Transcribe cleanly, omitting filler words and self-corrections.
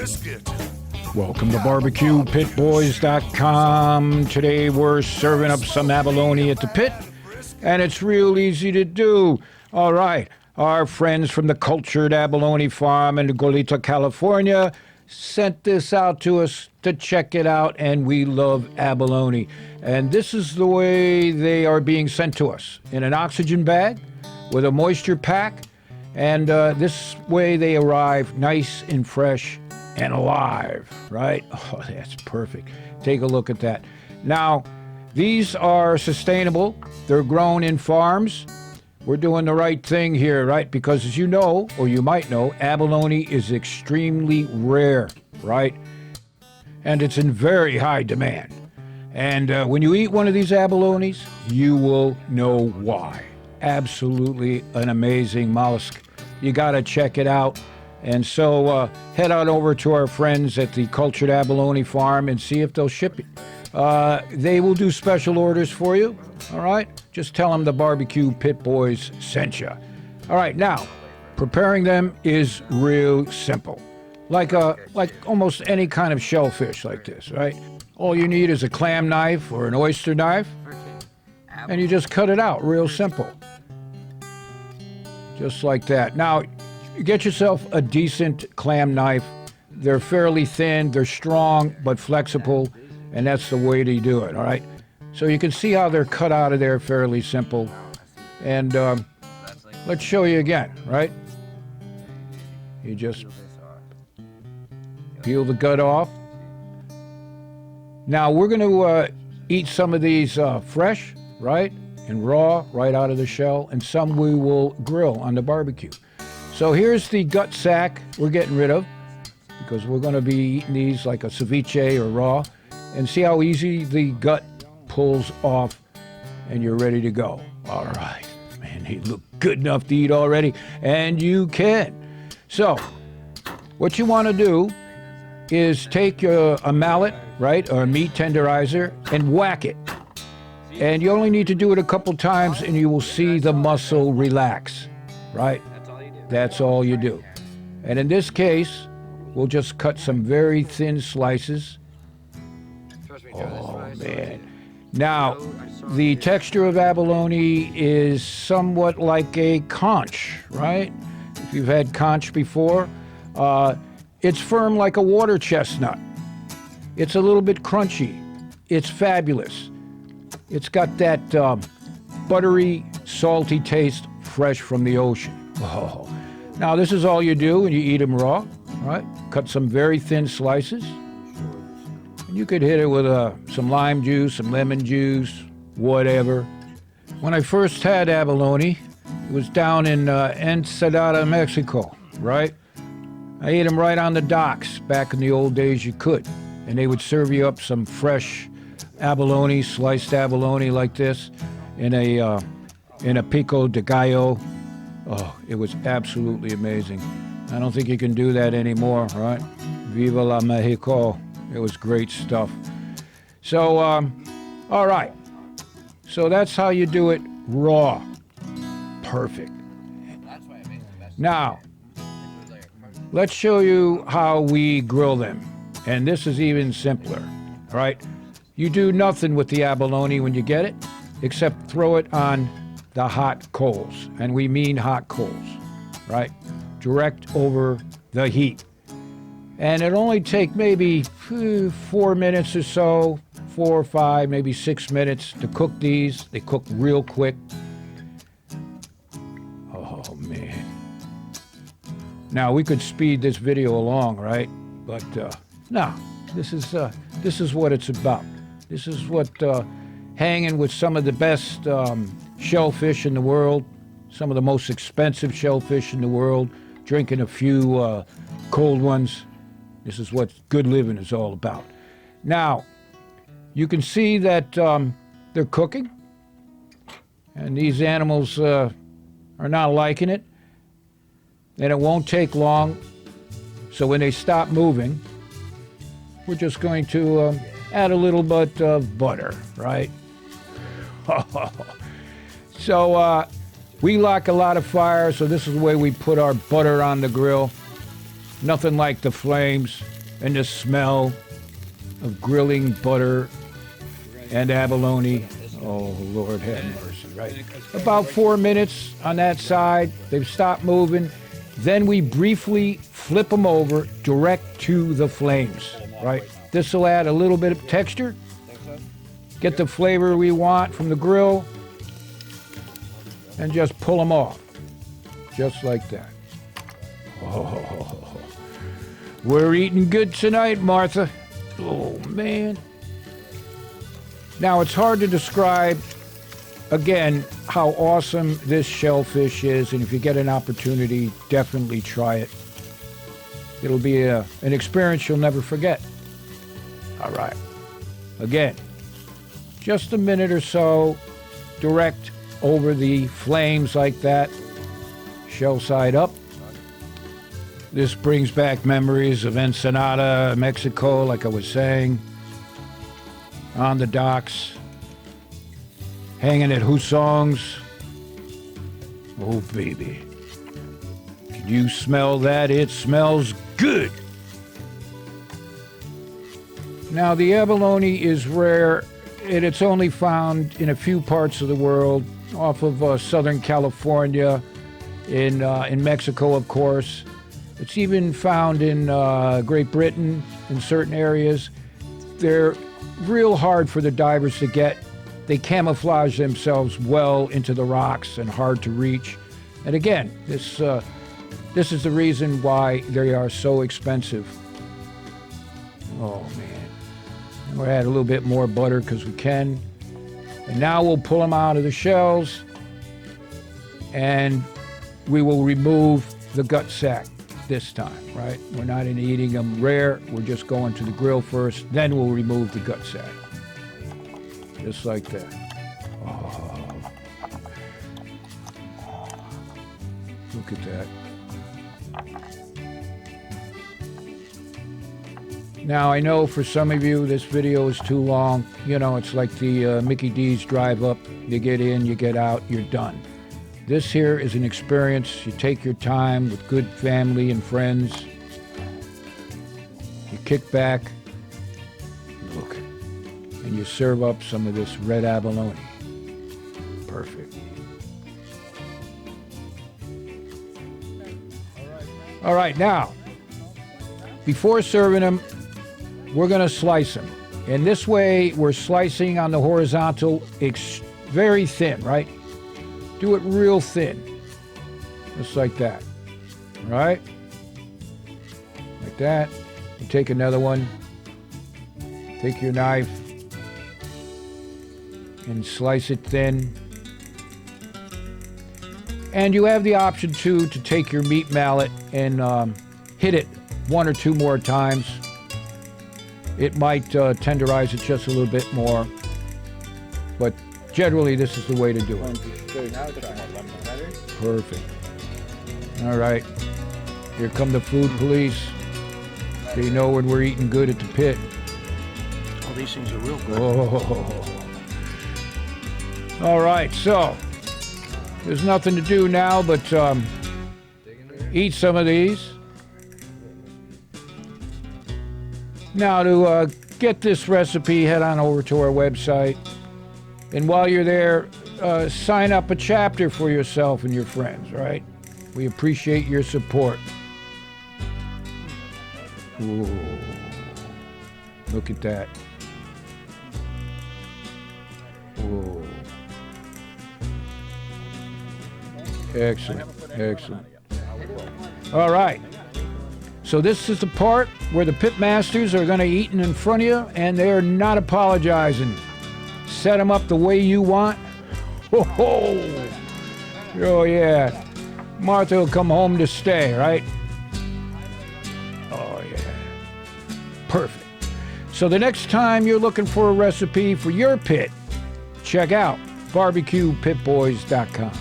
brisket. Welcome to BBQPitBoys.com. Today we're serving up some abalone at the pit, and it's real easy to do. All right, our friends from the Cultured Abalone Farm in Goleta, California, sent this out to us to check it out, and we love abalone. And this is the way they are being sent to us, in an oxygen bag with a moisture pack, and this way they arrive nice and fresh and alive, right? Oh, that's perfect. Take a look at that. Now, these are sustainable. They're grown in farms. We're doing the right thing here, right? Because as you know, or you might know, abalone is extremely rare, right? And it's in very high demand. And when you eat one of these abalones, you will know why. Absolutely an amazing mollusk. You gotta check it out. And so head on over to our friends at the Cultured Abalone Farm and see if they'll ship it. They will do special orders for you, all right? Just tell them the BBQ Pit Boys sent you. All right, now, preparing them is real simple. Like almost any kind of shellfish like this, right? All you need is a clam knife or an oyster knife, and you just cut it out, real simple. Just like that. Now, get yourself a decent clam knife. They're fairly thin, they're strong, but flexible, and that's the way to do it, all right? So you can see how they're cut out of there, fairly simple. And let's show you again, right? You just peel the gut off. Now we're going to eat some of these fresh, right? And raw, right out of the shell, and some we will grill on the barbecue. So here's the gut sack we're getting rid of, because we're going to be eating these like a ceviche or raw, and see how easy the gut pulls off, and you're ready to go. All right, man, they look good enough to eat already, and you can. So what you want to do is take a mallet, right, or a meat tenderizer, and whack it. And you only need to do it a couple times, and you will see the muscle relax, right? That's all you do. And in this case, we'll just cut some very thin slices. Oh, man. Now, the texture of abalone is somewhat like a conch, right? If you've had conch before, it's firm like a water chestnut. It's a little bit crunchy. It's fabulous. It's got that buttery, salty taste fresh from the ocean. Oh. Now, this is all you do, and you eat them raw, right? Cut some very thin slices. And you could hit it with some lime juice, some lemon juice, whatever. When I first had abalone, it was down in Ensenada, Mexico, right? I ate them right on the docks. Back in the old days, you could. And they would serve you up some fresh abalone, sliced abalone like this, in a pico de gallo. Oh, it was absolutely amazing. I don't think you can do that anymore, right? Viva la Mexico. It was great stuff. So, all right. So that's how you do it raw. Perfect. Now, let's show you how we grill them. And this is even simpler, all right? You do nothing with the abalone when you get it, except throw it on the hot coals, and we mean hot coals, right? Direct over the heat. And it'll only take maybe 4 minutes or so, 4 or 5, maybe 6 minutes to cook these. They cook real quick. Oh, man. Now, we could speed this video along, right? But no, this is what it's about. This is what hanging with some of the best shellfish in the world, some of the most expensive shellfish in the world, drinking a few cold ones. This is what good living is all about. Now, you can see that they're cooking, and these animals are not liking it, and it won't take long. So when they stop moving, we're just going to add a little bit of butter, right? So we like a lot of fire, so this is the way we put our butter on the grill. Nothing like the flames and the smell of grilling butter and abalone. Oh, Lord have mercy, right? About 4 minutes on that side. They've stopped moving. Then we briefly flip them over direct to the flames, right? This will add a little bit of texture, get the flavor we want from the grill, and just pull them off, just like that. Oh, we're eating good tonight, Martha. Oh, man. Now, it's hard to describe, again, how awesome this shellfish is, and if you get an opportunity, definitely try it. It'll be an experience you'll never forget. All right. Again, just a minute or so, direct over the flames like that, shell side up. This brings back memories of Ensenada, Mexico, like I was saying, on the docks, hanging at Husong's. Oh, baby. Can you smell that? It smells good. Now, the abalone is rare, and it's only found in a few parts of the world, off of Southern California, in Mexico, of course. It's even found in Great Britain in certain areas. They're real hard for the divers to get. They camouflage themselves well into the rocks and hard to reach. And again, this is the reason why they are so expensive. Oh, man. We'll add a little bit more butter because we can. And now we'll pull them out of the shells, and we will remove the gut sac this time, right? We're not in eating them rare. We're just going to the grill first. Then we'll remove the gut sac. Just like that. Oh. Look at that. Now, I know for some of you this video is too long. You know, it's like the Mickey D's drive up. You get in, you get out, you're done. This here is an experience. You take your time with good family and friends. You kick back, look, and you serve up some of this red abalone. Perfect. All right, now, before serving them, we're going to slice them. And this way, we're slicing on the horizontal very thin, right? Do it real thin, just like that, right? Like that. You take another one, take your knife, and slice it thin. And you have the option, too, to take your meat mallet and hit it 1 or 2 more times. It might tenderize it just a little bit more, but generally this is the way to do it. Perfect. All right. Here come the food police. They know when we're eating good at the pit. Oh, these things are real good. Oh. All right, so there's nothing to do now but eat some of these. Now, to get this recipe, head on over to our website. And while you're there, sign up a chapter for yourself and your friends, right? We appreciate your support. Ooh, look at that. Ooh. Excellent, excellent. All right. So this is the part where the pit masters are going to eat in front of you, and they're not apologizing. Set them up the way you want. Oh, yeah. Martha will come home to stay, right? Oh, yeah. Perfect. So the next time you're looking for a recipe for your pit, check out BBQPitBoys.com.